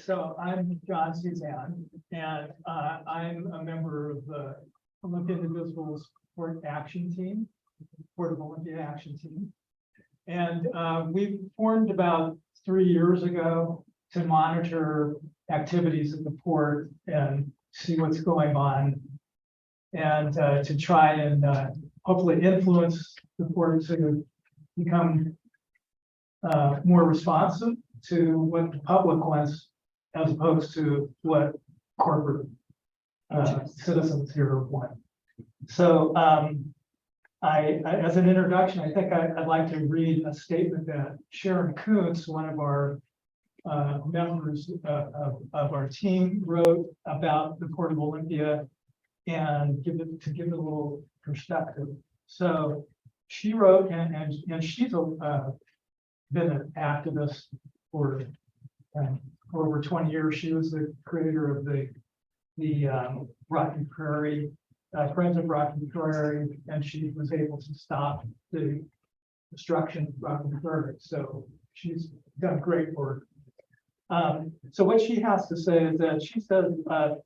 So I'm Jon Ceazan, and I'm a member of the Olympia Individuals Sport Action Team, Portable Olympia Action Team. And we formed about 3 years ago to monitor activities at the port and see what's going on, and to try and hopefully influence the port to become more responsive to what the public wants, as opposed to what corporate citizens here want. So as an introduction, I think I'd like to read a statement that Sharon Kuntz, one of our members of our team, wrote about the Port of Olympia, and give it a little perspective. So she wrote, and she's been an activist for over 20 years. She was the creator of the Rocky Prairie, Friends of Rocky Prairie, and she was able to stop the destruction of Rocky Prairie. So she's done great work. So what she has to say is that she says that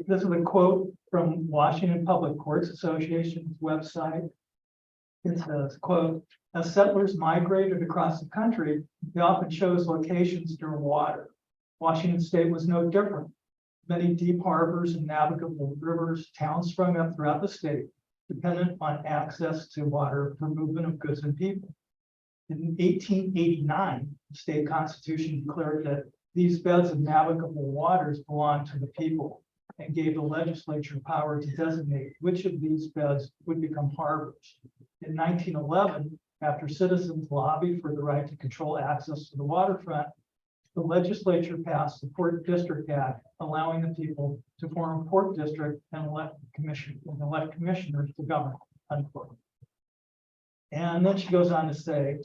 this is a quote from Washington Public Courts Association's website. It says, quote, "As settlers migrated across the country, they often chose locations near water. Washington State was no different. Many deep harbors and navigable rivers, towns sprung up throughout the state, dependent on access to water for movement of goods and people. In 1889, the state constitution declared that these beds of navigable waters belonged to the people, and gave the legislature power to designate which of these beds would become harbors. In 1911, after citizens lobbied for the right to control access to the waterfront, the legislature passed the Port District Act, allowing the people to form a port district and elect commissioners to govern," unquote. And then she goes on to say,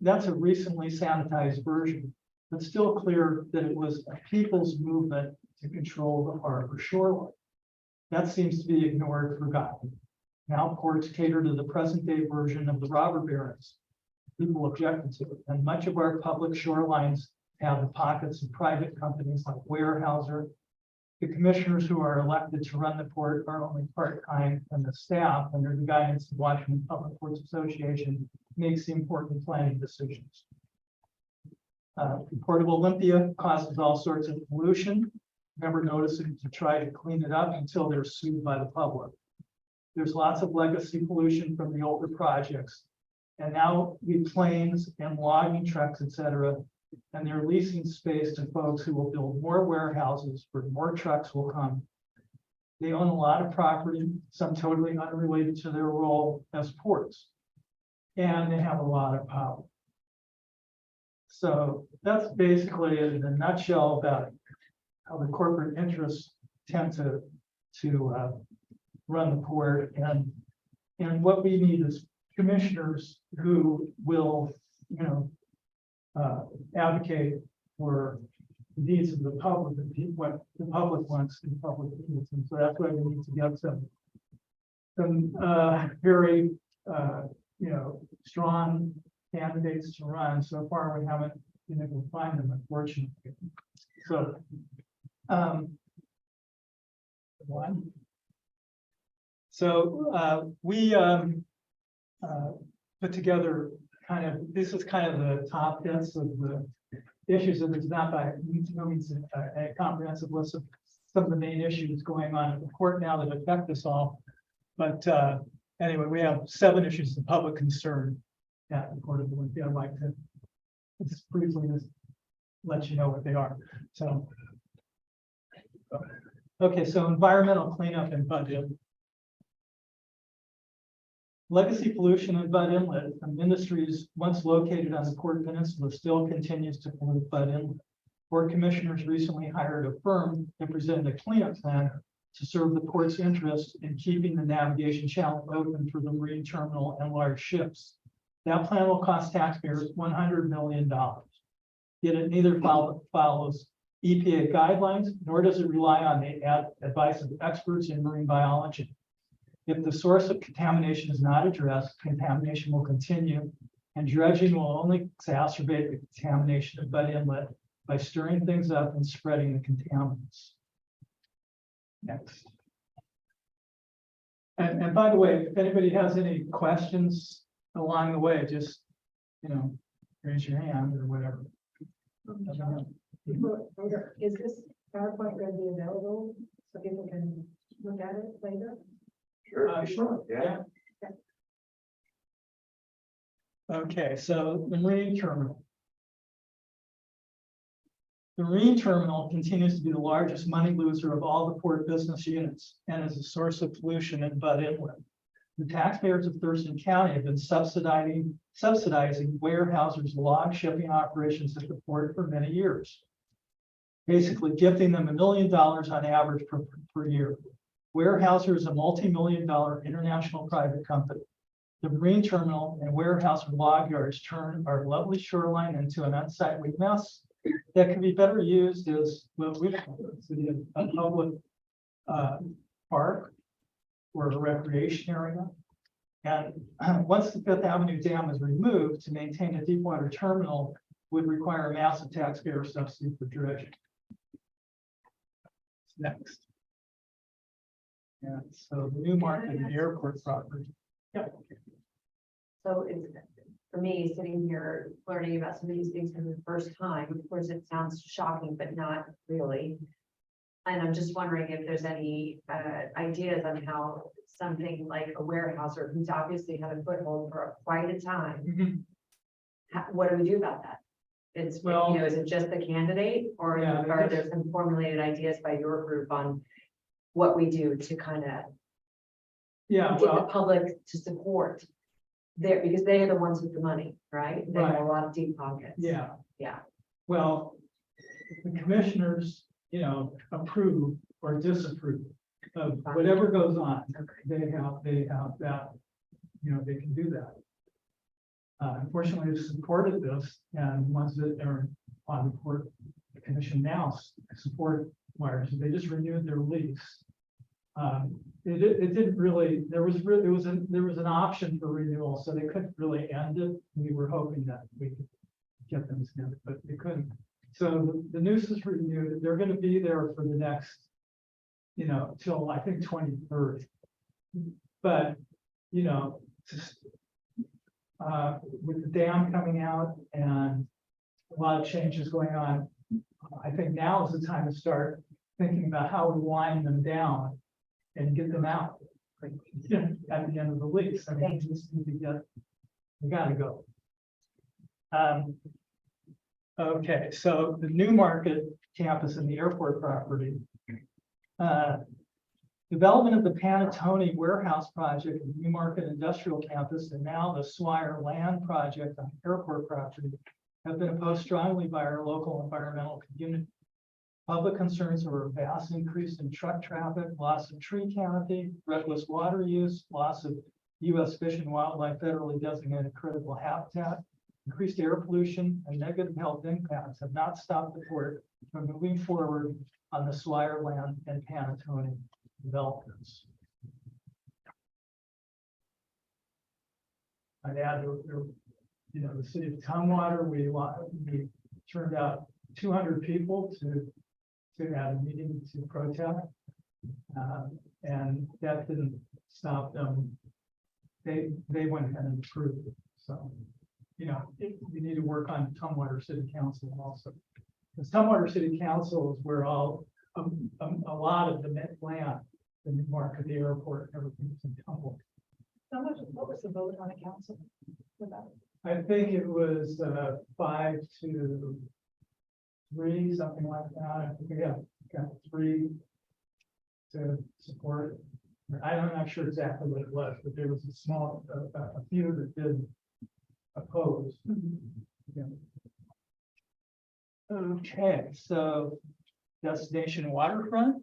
that's a recently sanitized version, but still clear that it was a people's movement to control the harbor shoreline. That seems to be ignored or forgotten. Now ports cater to the present day version of the robber barons. People objected to it, and much of our public shorelines have the pockets of private companies like Weyerhaeuser. The commissioners who are elected to run the port are only part-time, and the staff, under the guidance of Washington Public Ports Association, makes the important planning decisions. The Port of Olympia causes all sorts of pollution, never noticing to try to clean it up until they're sued by the public. There's lots of legacy pollution from the older projects, and now we planes and logging trucks, et cetera, and they're leasing space to folks who will build more warehouses where more trucks will come. They own a lot of property, some totally unrelated to their role as ports, and they have a lot of power. So that's basically it in a nutshell about how the corporate interests tend to run the port, and what we need is commissioners who will, advocate for the needs of the public and what the public wants and the public needs. And so that's why we need to get some very strong candidates to run. So far, we haven't been able to find them, unfortunately. So we put together this is kind of the top hits of the issues, and there's not by no means a comprehensive list of some of the main issues going on at the court now that affect us all. But anyway, we have 7 issues of public concern at the Port of Olympia. I'd like to just briefly let you know what they are. So, okay, so environmental cleanup in Budd Inlet. Legacy pollution in Budd Inlet from industries once located on the Port Peninsula still continues to pollute Budd Inlet. Port commissioners recently hired a firm that presented a cleanup plan to serve the port's interest in keeping the navigation channel open for the marine terminal and large ships. That plan will cost taxpayers $100 million. Yet it neither follows EPA guidelines, nor does it rely on the advice of experts in marine biology. If the source of contamination is not addressed, contamination will continue, and dredging will only exacerbate the contamination of Budd Inlet by stirring things up and spreading the contaminants. Next. And by the way, if anybody has any questions along the way, just, raise your hand or whatever. Is this PowerPoint going to be available so people can look at it later? Sure. Yeah. Okay, so the marine terminal. The marine terminal continues to be the largest money loser of all the port business units and is a source of pollution in Budd Inlet. The taxpayers of Thurston County have been subsidizing Weyerhaeuser's log shipping operations at the port for many years, basically gifting them $1 million on average per year. Weyerhaeuser is a multi-million-dollar international private company. The marine terminal and Weyerhaeuser log yards turn our lovely shoreline into an unsightly mess that can be better used as what we call a public park or a recreation area. And once the Fifth Avenue Dam is removed, to maintain a deep water terminal would require a massive taxpayer subsidy for dredging. Next. Yeah, so the new market in the airport property. Yeah. So it's, for me, sitting here learning about some of these things for the first time, of course, it sounds shocking, but not really. And I'm just wondering if there's any ideas on how something like a Weyerhaeuser, who's obviously had a foothold for quite a time. What do we do about that? It's, Well, is it just the candidate, or yeah, are there some formulated ideas by your group on what we do to kind of Yeah, get the well, public to support there, because they are the ones with the money, right? They have a lot of deep pockets. yeah. Yeah. Well, the commissioners, approve or disapprove of whatever goes on. They have that, they can do that. Unfortunately, they've supported this, and ones that are on the court, the commission now support wires. They just renewed their lease. It didn't really, there was an option for renewal, so they couldn't really end it. We were hoping that we could get them together, but they couldn't. So the noose is renewed. They're going to be there for the next, till I think 2030. But, just, with the dam coming out and a lot of changes going on, I think now is the time to start thinking about how we wind them down and get them out at the end of the lease. I mean, you just need to get, you gotta go. Okay, so the new market campus in the airport property. Development of the Panatone warehouse project, the new market industrial campus, and now the Swire land project on airport property have been opposed strongly by our local environmental community. Public concerns over a vast increase in truck traffic, loss of tree canopy, reckless water use, loss of U.S. Fish and Wildlife federally designated critical habitat, increased air pollution, and negative health impacts have not stopped the port from moving forward on the Swire land and Panatone developments. I'd add, the city of Tumwater, we turned out 200 people to have a meeting to protest, and that didn't stop them. They went ahead and approved it. So, you need to work on Tumwater City Council also. Because Tumwater City Council is where a lot of the land, the new market, the airport, everything's in Tumwater. What was the vote on the council about? I think it was 5-3, something like that. I think we got 3 to support it. I'm not sure exactly what it was, but there was a few that did oppose. Yeah. Okay, so destination waterfront.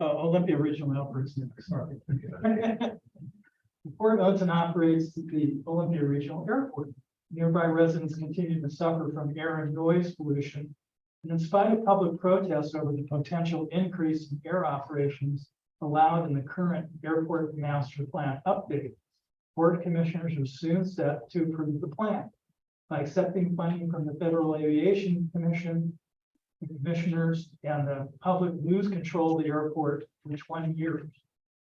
Oh, Olympia Regional Airport. Sorry. The port owns and operates the Olympia Regional Airport. Nearby residents continue to suffer from air and noise pollution. And in spite of public protests over the potential increase in air operations allowed in the current airport master plan update, Board of Commissioners are soon set to approve the plan. By accepting funding from the Federal Aviation Commission, the commissioners and the public lose control of the airport for 20 years.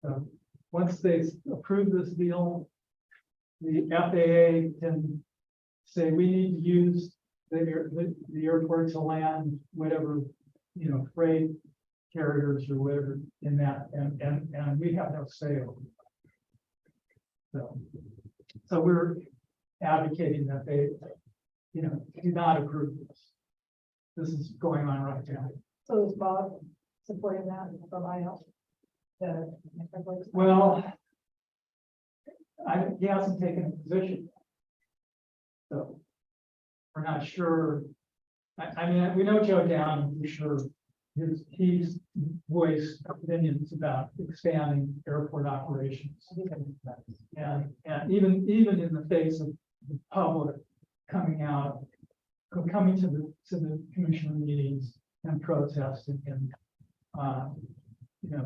So once they approve this deal, the FAA can say, we need to use the airport to land whatever, freight carriers or whatever in that, and we have no say over it. So we're advocating that they, do not approve this. This is going on right now. So is Bob supporting that from IL? Well, he hasn't taken a position. So we're not sure. I mean, we know Joe Down, for sure. He's voiced opinions about expanding airport operations. And even in the face of the public coming to the commissioner meetings and protesting and,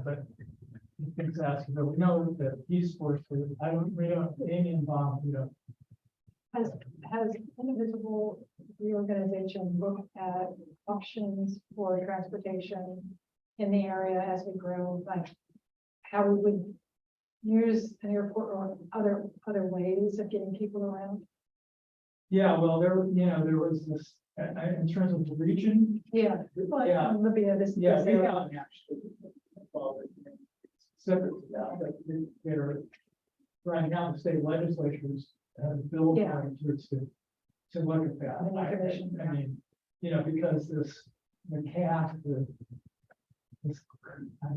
but he thinks that's, but we know that he's forced to, we don't, Amy and Bob, Has indivisible reorganization looked at options for transportation in the area as we grow, like how we would use an airport or other ways of getting people around? yeah, well, there was this, in terms of the region. Yeah. Yeah. Olympia, this. Yeah, this we area. haven't actually. Separate, they're right now, the state legislatures have billed Yeah. to look at that. And the commission, I mean, because the CAF, this, I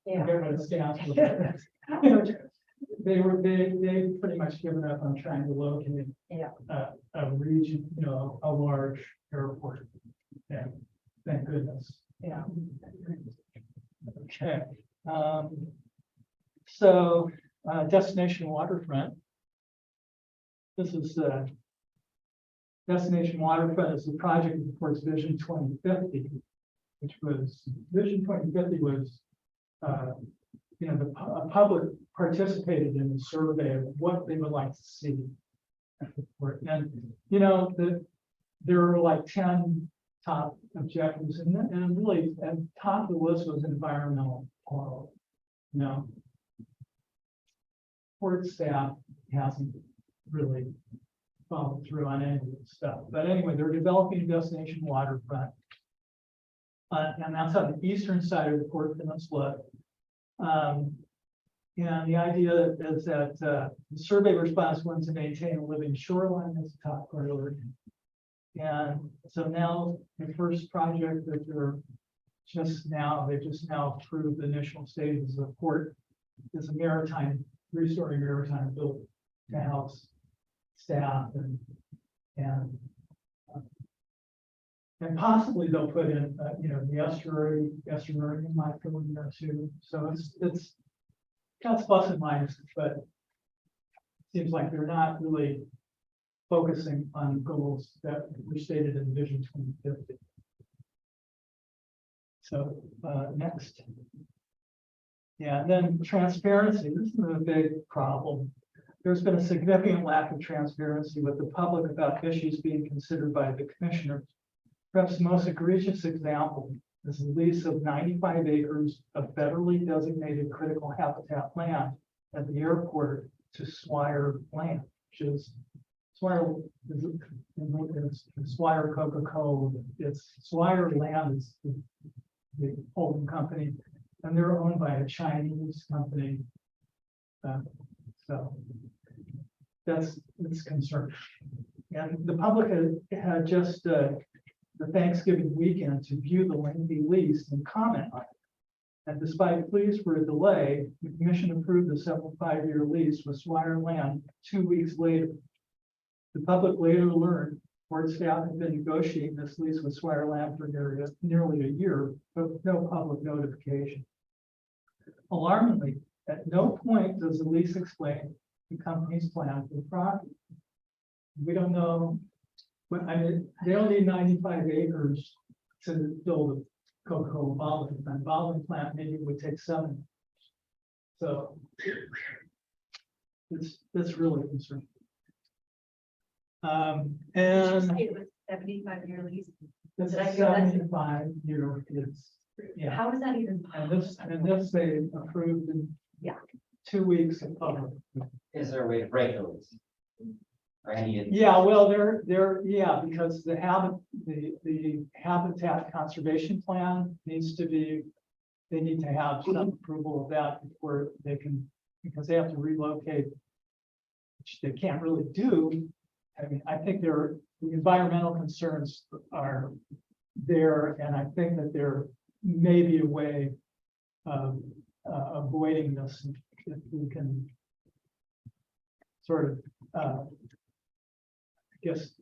Yeah. forget what it stands for. They pretty much given up on trying to locate Yeah. a region, a large airport. Yeah, thank goodness. Yeah. Okay. So Destination Waterfront. This is Destination Waterfront is the project that supports Vision 2050, which was Vision 2050 was the public participated in the survey of what they would like to see. And there were like 10 top objectives, and really at the top of the list was environmental quality. Port staff hasn't really followed through on any of this stuff. But anyway, they're developing Destination Waterfront. And that's on the eastern side of the Port Peninsula. And the idea is that the survey response wants to maintain a living shoreline as a top priority. And so now the first project that they just now approved the initial stages of port is a three-story maritime building to house staff and possibly they'll put in, the estuary might go in there too. So that's plus and minuses, but it seems like they're not really focusing on goals that were stated in Vision 2050. So next. Yeah, and then transparency. This is a big problem. There's been a significant lack of transparency with the public about issues being considered by the commissioners. Perhaps the most egregious example is the lease of 95 acres of federally designated critical habitat land at the airport to Swire Land, which is Swire Coca-Cola. It's Swire Land is the holding company, and they're owned by a Chinese company. So that's concerning. And the public had just the Thanksgiving weekend to view the lengthy lease and comment on it. And despite pleas for a delay, the commission approved the 5-year lease with Swire Land 2 weeks later. The public later learned port staff had been negotiating this lease with Swire Land for nearly a year, but with no public notification. Alarmingly, at no point does the lease explain the company's plan for the property. We don't know. But I mean, they only need 95 acres to build a Coca-Cola bottling plant. Bottling plant maybe would take 7. So it's really concerning. Did you And say it was 75-year lease? it's Did I a hear that? 75-year, yeah. How is that even And possible? this they approved in Yeah. 2 weeks of public. Is there a way to break the lease? Or any? Yeah, well, yeah, because the habitat conservation plan needs to be, they need to have some approval of that before they can, because they have to relocate, which they can't really do. I mean, I think the environmental concerns are there, and I think that there may be a way of avoiding this if we can sort of, I guess,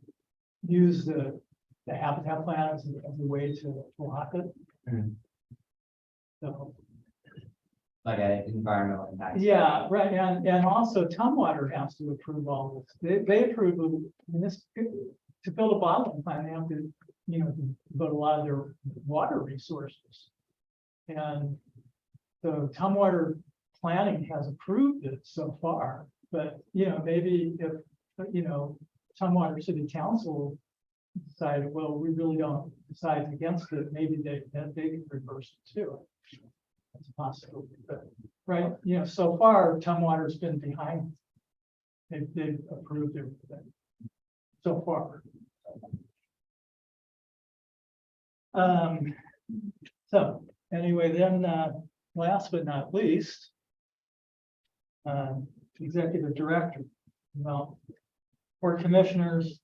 use the habitat plan as a way to block it. Mhm. So, Like an environmental impact? yeah, right, and also Tumwater has to approve all this. They approve of this, to build a bottling plant, they have to, devote a lot of their water resources. And so Tumwater Planning has approved it so far, but, maybe if, Tumwater City Council decided, well, we really don't decide against it, maybe they can reverse it too. That's a possibility, but, right, so far, Tumwater's been behind. They've approved everything so far. So anyway, then, last but not least, executive director. Well, port commissioners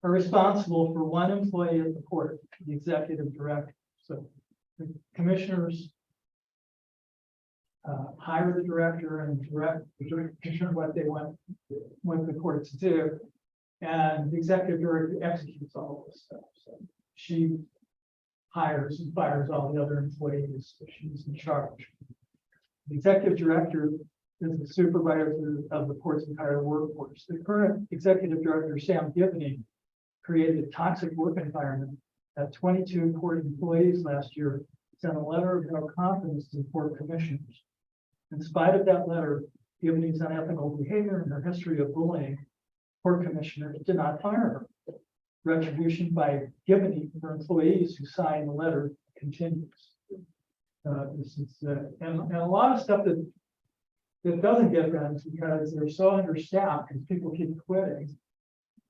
are responsible for one employee at the port, the executive director. So the commissioners hire the director and direct the commissioner what they want the court to do. And the executive director executes all of this stuff. So she hires and fires all the other employees. So she's in charge. The executive director is the supervisor of the port's entire workforce. The current executive director, Sam Gibboney, created a toxic work environment that 22 port employees last year sent a letter of no confidence to the port commissioners. In spite of that letter, Gibboney's unethical behavior and her history of bullying, port commissioners did not fire her. Retribution by Gibboney for employees who signed the letter continues. This is and a lot of stuff that doesn't get done is because they're so understaffed because people keep quitting.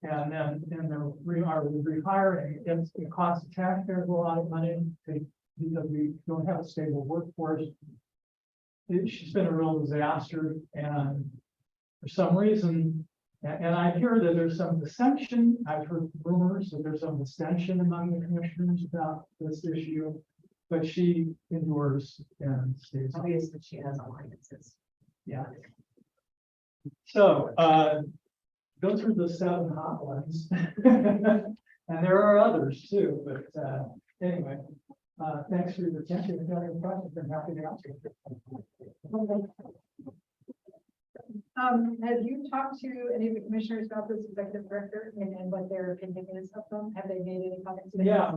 And then they're rehiring. It costs the taxpayers a lot of money because we don't have a stable workforce. She's been a real disaster, and for some reason, and I hear that there's some dissension. I've heard rumors that there's some dissension among the commissioners about this issue, but she endures and stays. Obviously, she has alliances. Yeah. So, those are the 7 hot ones. And there are others too, but, anyway, thanks for your attention. If you have any questions, I'm happy to answer. Have you talked to any of the commissioners about this executive director and what their opinion is of them? Have they made any comments? Yeah,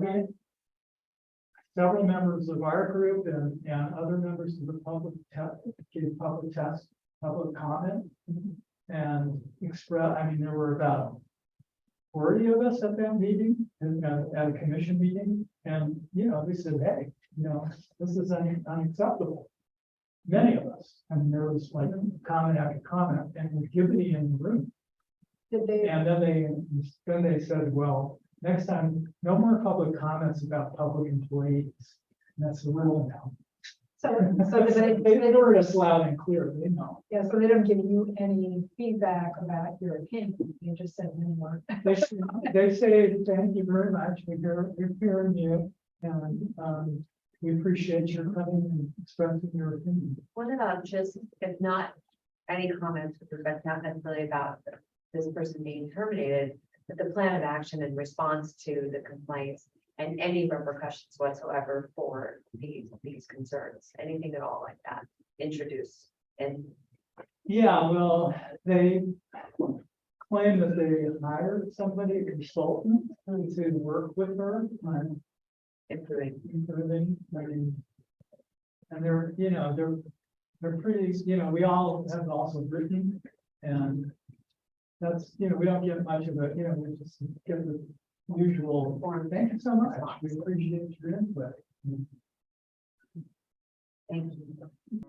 several members of our group and other members of the public gave public comment and express, I mean, there were about 40 of us at that meeting and at a commission meeting. And, they said, hey, this is unacceptable. Many of us, and there was like comment after comment and with Gibboney in the room. Did they? And then they said, well, next time, no more public comments about public employees. And that's the rule now. So They heard us loud and clear, they know. yeah, so they don't give you any feedback about your opinion. You just said no more. They say, thank you very much, we're hearing you, and we appreciate your coming and expressing your opinion. What about just, if not any comments with respect, not necessarily about this person being terminated, but the plan of action in response to the complaints and any repercussions whatsoever for these concerns, anything at all like that, introduce and. Yeah, well, they claim that they hired somebody, a consultant, to work with her on Improving. I mean, and they're pretty, we all have also written And that's, we don't get much of it, we just get the usual form. Thank you so much. We appreciate your input. Thank you.